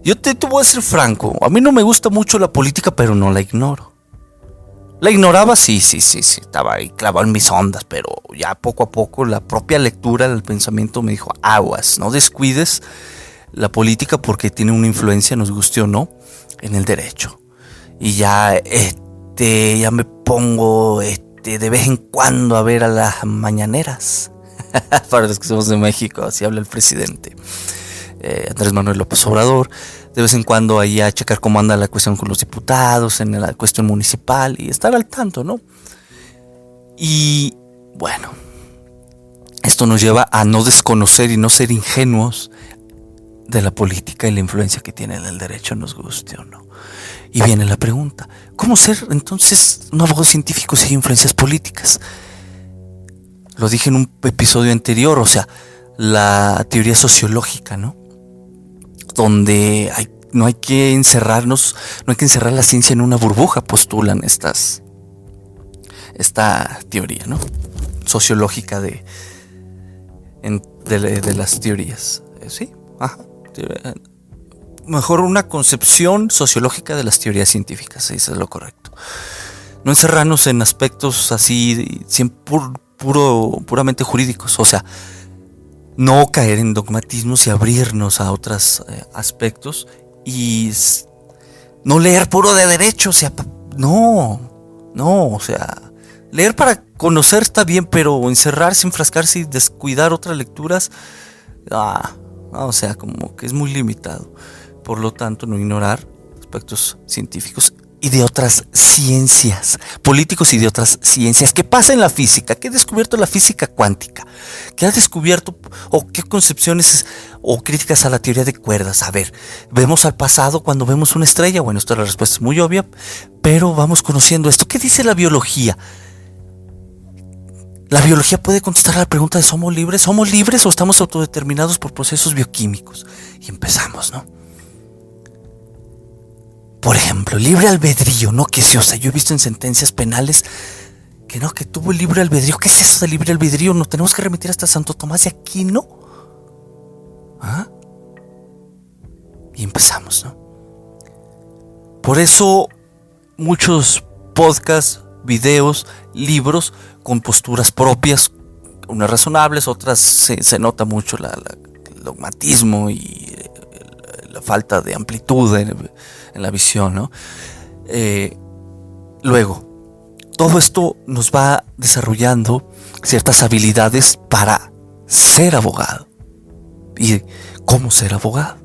Yo te voy a ser franco, a mí no me gusta mucho la política, pero no la ignoro. La ignoraba, sí, estaba ahí clavado en mis ondas, pero ya poco a poco la propia lectura del pensamiento me dijo, aguas, no descuides la política porque tiene una influencia, nos guste o no, en el derecho. Y ya, ya me pongo de vez en cuando a ver a las mañaneras. Para los que somos de México, así habla el presidente Andrés Manuel López Obrador. De vez en cuando ahí a checar cómo anda la cuestión con los diputados, en la cuestión municipal y estar al tanto, ¿no? Y bueno, esto nos lleva a no desconocer y no ser ingenuos de la política y la influencia que tiene en el derecho, nos guste o no. Y viene la pregunta, ¿cómo ser entonces un abogado científico si hay influencias políticas? Lo dije en un episodio anterior, o sea, la teoría sociológica, ¿no? Donde no hay que encerrarnos, no hay que encerrar la ciencia en una burbuja, postulan esta teoría, ¿no? Sociológica de las teorías. Sí, ajá. Mejor una concepción sociológica de las teorías científicas, eso es lo correcto. No encerrarnos en aspectos así, puramente jurídicos, o sea, no caer en dogmatismos y abrirnos a otros aspectos y no leer puro de derecho, o sea, o sea, leer para conocer está bien, pero encerrarse, enfrascarse y descuidar otras lecturas, o sea, como que es muy limitado. Por lo tanto, no ignorar aspectos científicos y de otras ciencias, políticos y de otras ciencias. ¿Qué pasa en la física? ¿Qué ha descubierto la física cuántica? ¿Qué ha descubierto o qué concepciones o críticas a la teoría de cuerdas? A ver, vemos al pasado cuando vemos una estrella. Bueno, esta la respuesta es muy obvia, pero vamos conociendo esto. ¿Qué dice la biología? La biología puede contestar a la pregunta de ¿somos libres? ¿Somos libres o estamos autodeterminados por procesos bioquímicos? Y empezamos, ¿no? Por ejemplo, libre albedrío, ¿no? Que sí, o sea, yo he visto en sentencias penales que no, que tuvo libre albedrío. ¿Qué es eso de libre albedrío? Nos tenemos que remitir hasta Santo Tomás de Aquino. ¿Ah? Y empezamos, ¿no? Por eso muchos podcasts, videos, libros con posturas propias, unas razonables, otras se nota mucho el dogmatismo y la falta de amplitud en la visión, ¿no? Luego, todo esto nos va desarrollando ciertas habilidades para ser abogado. ¿Y cómo ser abogado?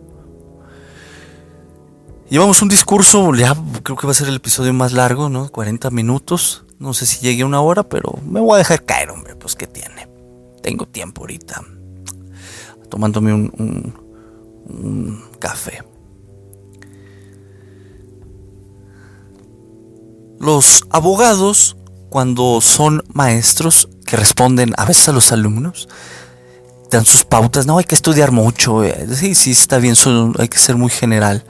Llevamos un discurso, ya creo que va a ser el episodio más largo, ¿no? 40 minutos. No sé si llegue a una hora, pero me voy a dejar caer, hombre, pues ¿qué tiene? Tengo tiempo ahorita. Tomándome un café. Los abogados, cuando son maestros que responden a veces a los alumnos, dan sus pautas. No, hay que estudiar mucho. Sí, está bien, hay que ser muy general.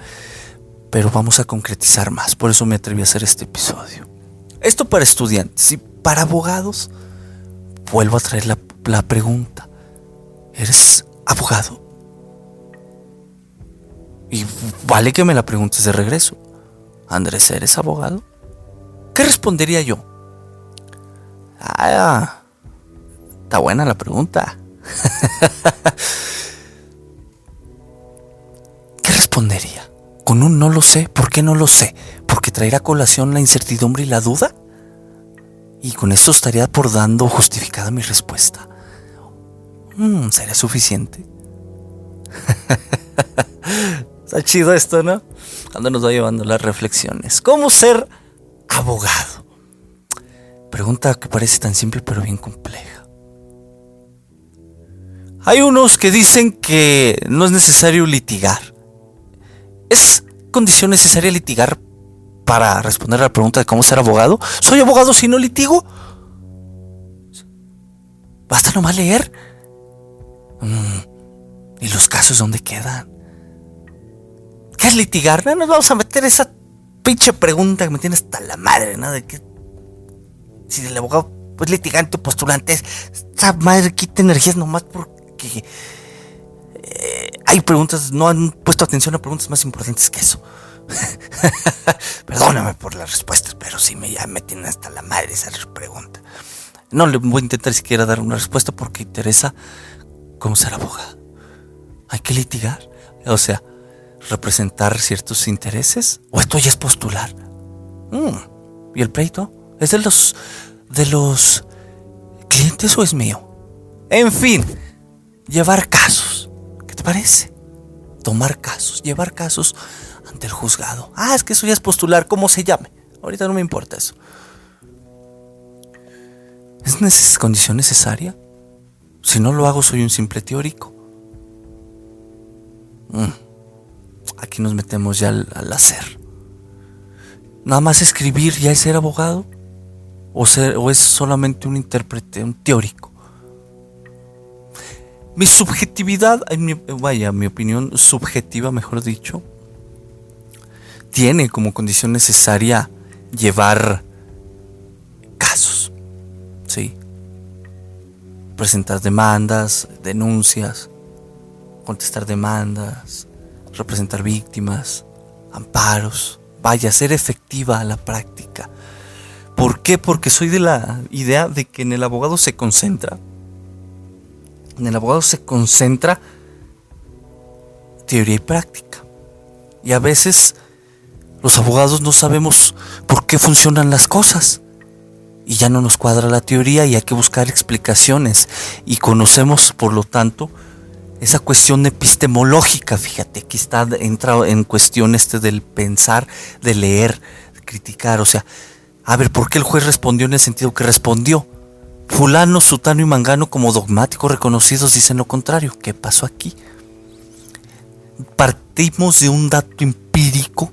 Pero vamos a concretizar más. Por eso me atreví a hacer este episodio. Esto para estudiantes y para abogados. Vuelvo a traer la pregunta. ¿Eres abogado? Y vale que me la preguntes de regreso. Andrés, ¿eres abogado? ¿Qué respondería yo? Está buena la pregunta. ¿Qué respondería? Con un no lo sé. ¿Por qué no lo sé? ¿Porque traerá a colación la incertidumbre y la duda? Y con eso estaría por dando justificada mi respuesta. ¿Sería suficiente? Está chido esto, ¿no? ¿Dónde nos va llevando las reflexiones? ¿Cómo ser abogado? Pregunta que parece tan simple pero bien compleja. Hay unos que dicen que no es necesario litigar. ¿Es condición necesaria litigar para responder a la pregunta de cómo ser abogado? ¿Soy abogado si no litigo? ¿Basta nomás leer? ¿Y los casos dónde quedan? ¿Qué es litigar? No nos vamos a meter esa pinche pregunta que me tiene hasta la madre, ¿no? De que si el abogado es litigante o postulante, esa madre quita energías nomás porque hay preguntas, no han puesto atención a preguntas más importantes que eso. Perdóname por las respuestas, pero sí ya me tiene hasta la madre esa pregunta. No le voy a intentar siquiera dar una respuesta porque interesa cómo ser abogado. Hay que litigar. O sea, representar ciertos intereses. ¿O esto ya es postular? ¿Y el pleito? ¿Es de los clientes o es mío? En fin, llevar casos. ¿Qué te parece? Tomar casos, llevar casos ante el juzgado. Es que eso ya es postular, ¿cómo se llame? Ahorita no me importa eso. ¿Es condición necesaria? Si no lo hago, soy un simple teórico. Aquí nos metemos ya al hacer. ¿Nada más escribir ya es ser abogado? ¿O es solamente un intérprete, un teórico? Mi subjetividad, mi opinión subjetiva, mejor dicho, tiene como condición necesaria llevar casos, ¿sí? Presentar demandas, denuncias, contestar demandas, representar víctimas, amparos. Ser efectiva a la práctica. ¿Por qué? Porque soy de la idea de que en el abogado se concentra. En el abogado se concentra teoría y práctica. Y a veces los abogados no sabemos por qué funcionan las cosas. Y ya no nos cuadra la teoría y hay que buscar explicaciones. Y conocemos, por lo tanto, esa cuestión epistemológica. Fíjate, aquí entra en cuestión del pensar, de leer, de criticar. O sea, a ver, ¿por qué el juez respondió en el sentido que respondió? Fulano, sutano y mangano, como dogmáticos reconocidos, dicen lo contrario. ¿Qué pasó aquí? Partimos de un dato empírico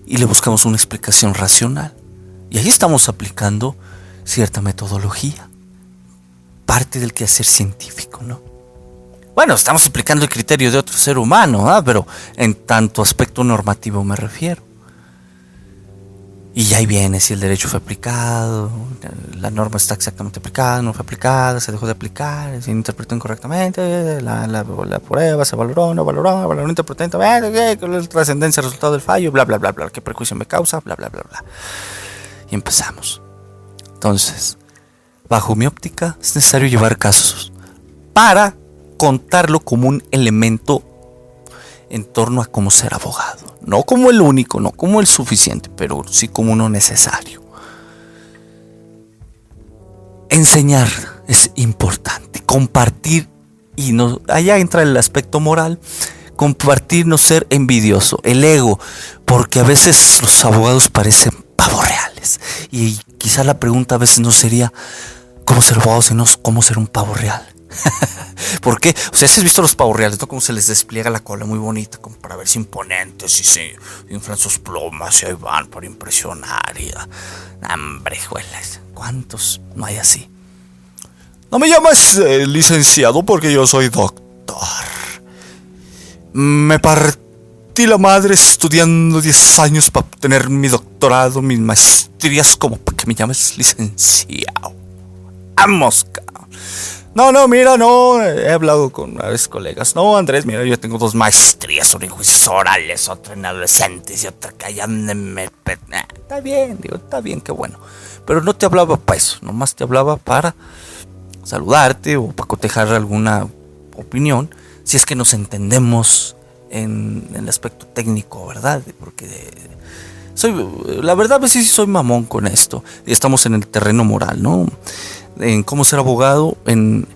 y le buscamos una explicación racional. Y ahí estamos aplicando cierta metodología. Parte del quehacer científico, ¿no? Bueno, estamos aplicando el criterio de otro ser humano, pero en tanto aspecto normativo me refiero. Y ahí viene si el derecho fue aplicado, la norma está exactamente aplicada, no fue aplicada, se dejó de aplicar, se interpretó incorrectamente, la prueba se valoró, no interpretó, la trascendencia, resultado del fallo, bla, bla, bla, bla, qué perjuicio me causa, bla, bla, bla, bla. Y empezamos. Entonces, bajo mi óptica, es necesario llevar casos para contarlo como un elemento en torno a cómo ser abogado. No como el único, no como el suficiente, pero sí como uno necesario. Enseñar es importante, compartir, y allá entra el aspecto moral, compartir, no ser envidioso, el ego, porque a veces los abogados parecen pavos reales, y quizá la pregunta a veces no sería cómo ser abogado, sino cómo ser un pavo real. ¿Por qué? O sea, si has visto los pavos reales, ¿no? Cómo se les despliega la cola muy bonita, como para verse imponentes y se inflan sus plumas y ahí van para impresionar. Hombre, juelas, ¿cuántos no hay así? No me llames licenciado porque yo soy doctor. Me partí la madre estudiando 10 años para obtener mi doctorado, mis maestrías, como para que me llames licenciado. Vamos, cabrón. No, mira, he hablado con varios colegas. No, Andrés, mira, yo tengo 2 maestrías, una en juicios orales, otra en adolescentes y otra que allá está bien, qué bueno. Pero no te hablaba para eso, nomás te hablaba para saludarte o para cotejar alguna opinión, si es que nos entendemos en el aspecto técnico, ¿verdad? Porque la verdad, a veces sí soy mamón con esto. Estamos en el terreno moral, ¿no? En cómo ser abogado, en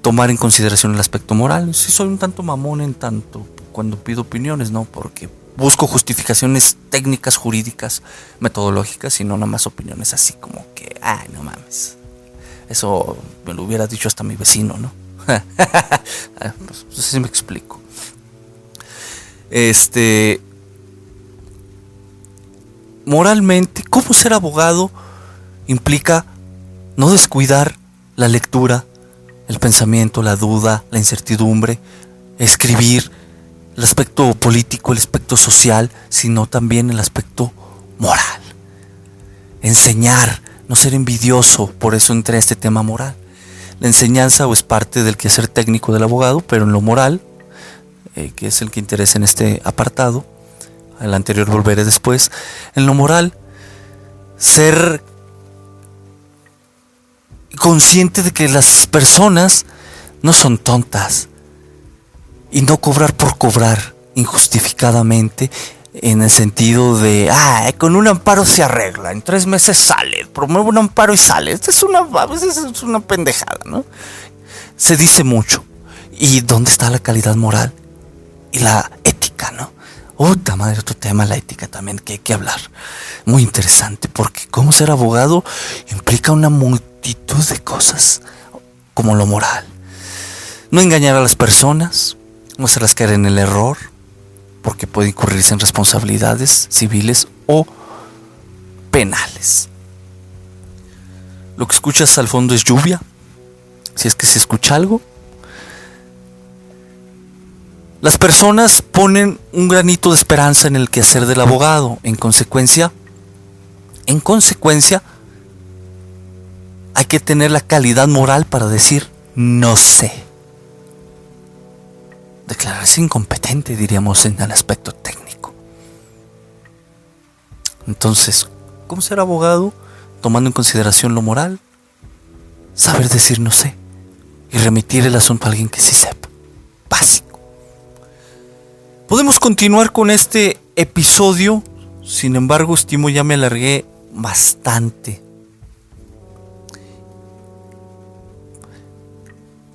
tomar en consideración el aspecto moral. Sí soy un tanto mamón en tanto cuando pido opiniones, ¿no? Porque busco justificaciones técnicas, jurídicas, metodológicas y no nada más opiniones así como que, no mames. Eso me lo hubiera dicho hasta mi vecino, ¿no? Pues no sé si me explico. Moralmente, ¿cómo ser abogado? Implica no descuidar la lectura, el pensamiento, la duda, la incertidumbre, escribir, el aspecto político, el aspecto social, sino también el aspecto moral. Enseñar, no ser envidioso, por eso entré a este tema moral. La enseñanza es parte del quehacer técnico del abogado, pero en lo moral, que es el que interesa en este apartado, al anterior volveré después, en lo moral, ser consciente de que las personas no son tontas. y no cobrar por cobrar injustificadamente, en el sentido de, con un amparo se arregla, en 3 meses sale, promueve un amparo y sale. A veces es una pendejada, ¿no? Se dice mucho. ¿Y dónde está la calidad moral? Y la ética, ¿no? Puta madre, otro tema, la ética también, que hay que hablar. Muy interesante, porque cómo ser abogado implica una multitud de cosas, como lo moral. No engañar a las personas, no hacerlas caer en el error, porque puede incurrirse en responsabilidades civiles o penales. Lo que escuchas al fondo es lluvia, si es que se escucha algo. Las personas ponen un granito de esperanza en el quehacer del abogado. En consecuencia, hay que tener la calidad moral para decir no sé. Declararse incompetente, diríamos, en el aspecto técnico. Entonces, ¿cómo ser abogado? Tomando en consideración lo moral, saber decir no sé y remitir el asunto a alguien que sí sepa. Básico. Podemos continuar con este episodio, sin embargo, estimo ya me alargué bastante.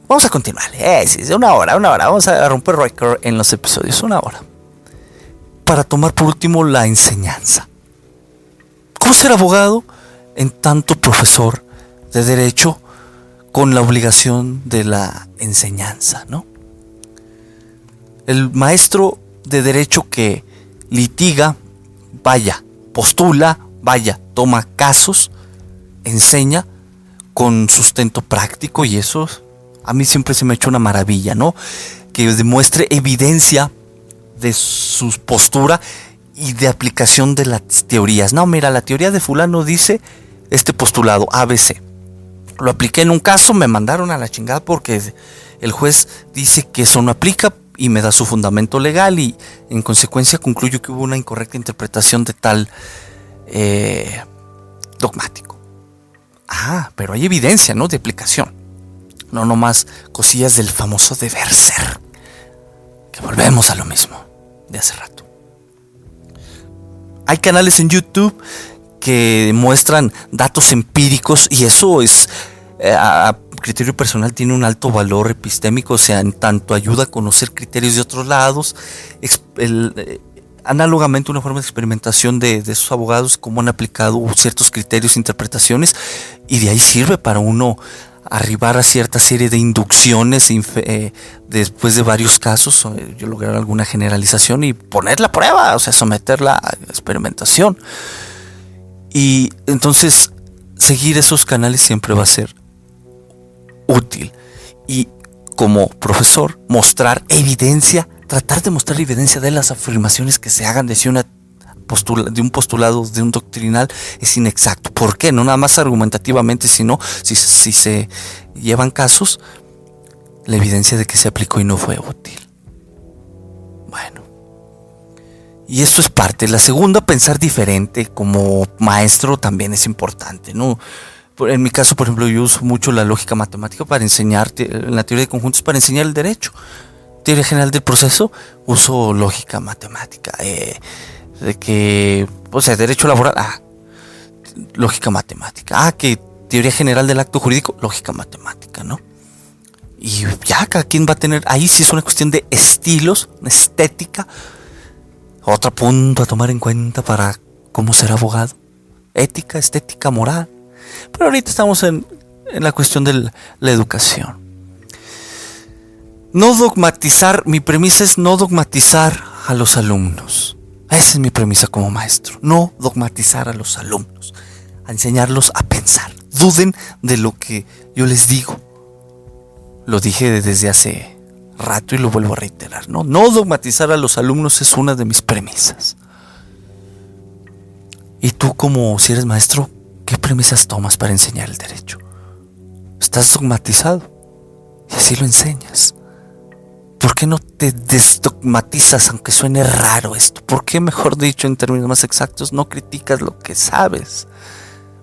Vamos a continuar. Sí, una hora. Vamos a romper récord en los episodios. 1 hora. Para tomar por último la enseñanza. ¿Cómo ser abogado en tanto profesor de derecho con la obligación de la enseñanza, ¿no? El maestro de derecho que litiga, postula, toma casos, enseña con sustento práctico, y eso a mí siempre se me ha hecho una maravilla, ¿no? Que demuestre evidencia de su postura y de aplicación de las teorías. No, mira, la teoría de fulano dice este postulado ABC. Lo apliqué en un caso, me mandaron a la chingada porque el juez dice que eso no aplica y me da su fundamento legal, y en consecuencia concluyo que hubo una incorrecta interpretación de tal dogmático. Pero hay evidencia, ¿no? De aplicación. No nomás cosillas del famoso deber ser. Que volvemos a lo mismo de hace rato. Hay canales en YouTube que muestran datos empíricos, y eso es a criterio personal tiene un alto valor epistémico, o sea, en tanto ayuda a conocer criterios de otros lados, análogamente una forma de experimentación de esos abogados, cómo han aplicado ciertos criterios e interpretaciones, y de ahí sirve para uno arribar a cierta serie de inducciones después de varios casos, yo lograr alguna generalización y poner la prueba, o sea, someterla a experimentación. Y entonces seguir esos canales siempre va a ser útil, y como profesor mostrar evidencia, tratar de mostrar evidencia de las afirmaciones que se hagan de un postulado, de un doctrinal, es inexacto. ¿Por qué? No nada más argumentativamente, sino si se llevan casos, la evidencia de que se aplicó y no fue útil. Bueno, y esto es parte. La segunda, pensar diferente como maestro también es importante, ¿no? En mi caso, por ejemplo, yo uso mucho la lógica matemática para enseñar, en la teoría de conjuntos, para enseñar el derecho. Teoría general del proceso, uso lógica matemática. Derecho laboral, lógica matemática. Que teoría general del acto jurídico, lógica matemática, ¿no? Y ya cada quien va a tener, ahí sí es una cuestión de estilos, estética. Otro punto a tomar en cuenta para cómo ser abogado. Ética, estética, moral. Pero ahorita estamos en la cuestión de la educación. No dogmatizar, mi premisa es no dogmatizar a los alumnos. Esa es mi premisa como maestro. No dogmatizar a los alumnos. A enseñarlos a pensar. Duden de lo que yo les digo. Lo dije desde hace rato y lo vuelvo a reiterar. No dogmatizar a los alumnos es una de mis premisas. Y tú, como si eres maestro, ¿qué premisas tomas para enseñar el derecho? Estás dogmatizado y así lo enseñas. ¿Por qué no te desdogmatizas, aunque suene raro esto? ¿Por qué, mejor dicho, en términos más exactos, no criticas lo que sabes?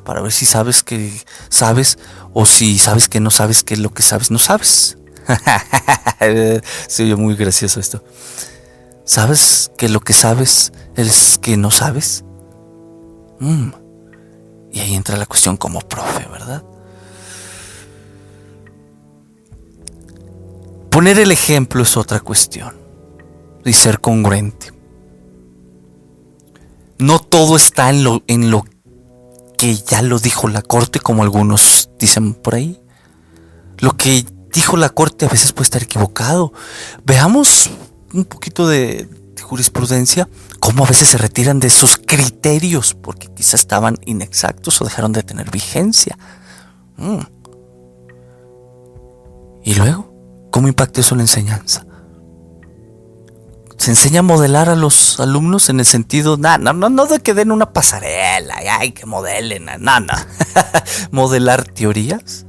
Para ver si sabes que sabes, o si sabes que no sabes que lo que sabes no sabes. Se oye muy gracioso esto. ¿Sabes que lo que sabes es que no sabes? Y ahí entra la cuestión como profe, ¿verdad? Poner el ejemplo es otra cuestión. Y ser congruente. No todo está en lo que ya lo dijo la corte, como algunos dicen por ahí. Lo que dijo la corte a veces puede estar equivocado. Veamos un poquito de jurisprudencia, cómo a veces se retiran de esos criterios porque quizás estaban inexactos o dejaron de tener vigencia. Y luego, ¿cómo impacta eso en la enseñanza? Se enseña a modelar a los alumnos en el sentido, no de que den una pasarela, ay, que modelen, nada. Modelar teorías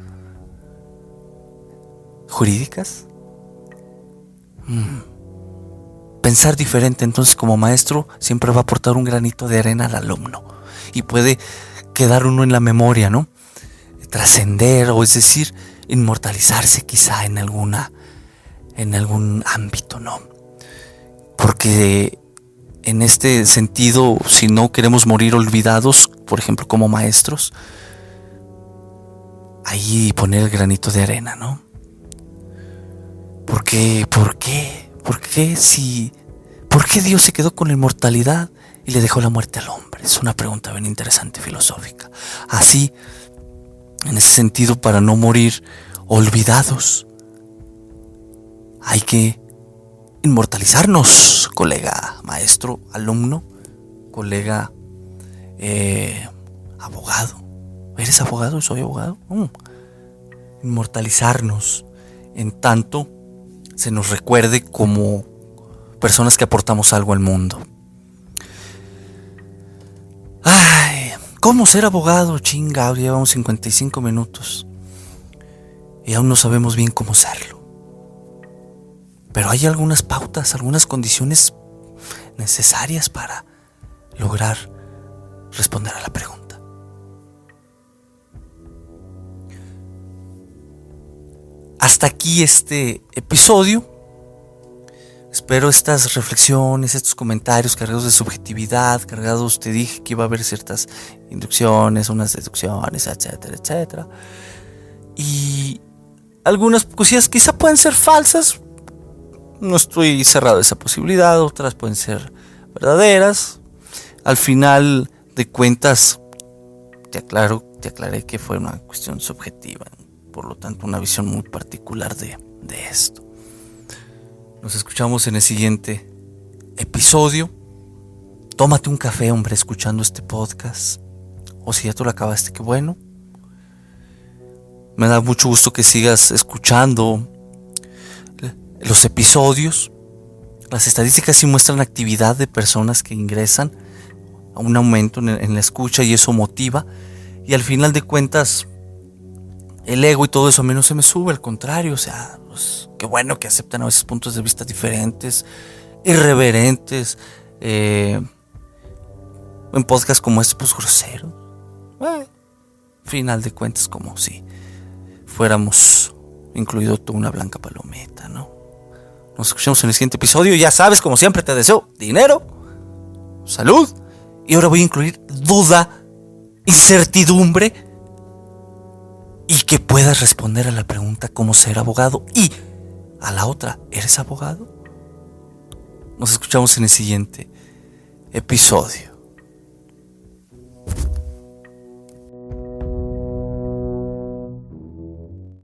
jurídicas. Pensar diferente, entonces, como maestro siempre va a aportar un granito de arena al alumno y puede quedar uno en la memoria, ¿no? Trascender, o es decir, inmortalizarse quizá en algún ámbito, ¿no? Porque en este sentido, si no queremos morir olvidados, por ejemplo, como maestros, ahí poner el granito de arena, ¿no? ¿Por qué Dios se quedó con la inmortalidad y le dejó la muerte al hombre? Es una pregunta bien interesante, filosófica. Así, en ese sentido, para no morir olvidados, hay que inmortalizarnos, colega, maestro, alumno, colega, abogado. ¿Eres abogado? ¿Soy abogado? Inmortalizarnos en tanto se nos recuerde como personas que aportamos algo al mundo. Ay, ¿cómo ser abogado? Chinga, llevamos 55 minutos y aún no sabemos bien cómo serlo. Pero hay algunas pautas, algunas condiciones necesarias para lograr responder a la pregunta. Hasta aquí este episodio. Espero estas reflexiones, estos comentarios cargados de subjetividad, cargados, te dije que iba a haber ciertas inducciones, unas deducciones, etcétera, etcétera. Y algunas cosillas quizá pueden ser falsas. No estoy cerrado a esa posibilidad, otras pueden ser verdaderas. Al final de cuentas, te aclaré que fue una cuestión subjetiva, por lo tanto una visión muy particular de esto. Nos escuchamos en el siguiente episodio. Tómate un café, hombre, escuchando este podcast. O si ya tú lo acabaste, qué bueno. Me da mucho gusto que sigas escuchando los episodios. Las estadísticas sí muestran actividad de personas que ingresan, a un aumento en la escucha, y eso motiva. Y al final de cuentas, el ego y todo eso a mí no se me sube, al contrario, o sea, pues, qué bueno que aceptan a veces puntos de vista diferentes, irreverentes, en podcasts como este, pues groseros. Final de cuentas, como si fuéramos incluido tú una blanca palometa, ¿no? Nos escuchamos en el siguiente episodio. Ya sabes, como siempre, te deseo dinero, salud, y ahora voy a incluir duda, incertidumbre, y que puedas responder a la pregunta cómo ser abogado, y a la otra, ¿eres abogado? Nos escuchamos en el siguiente episodio.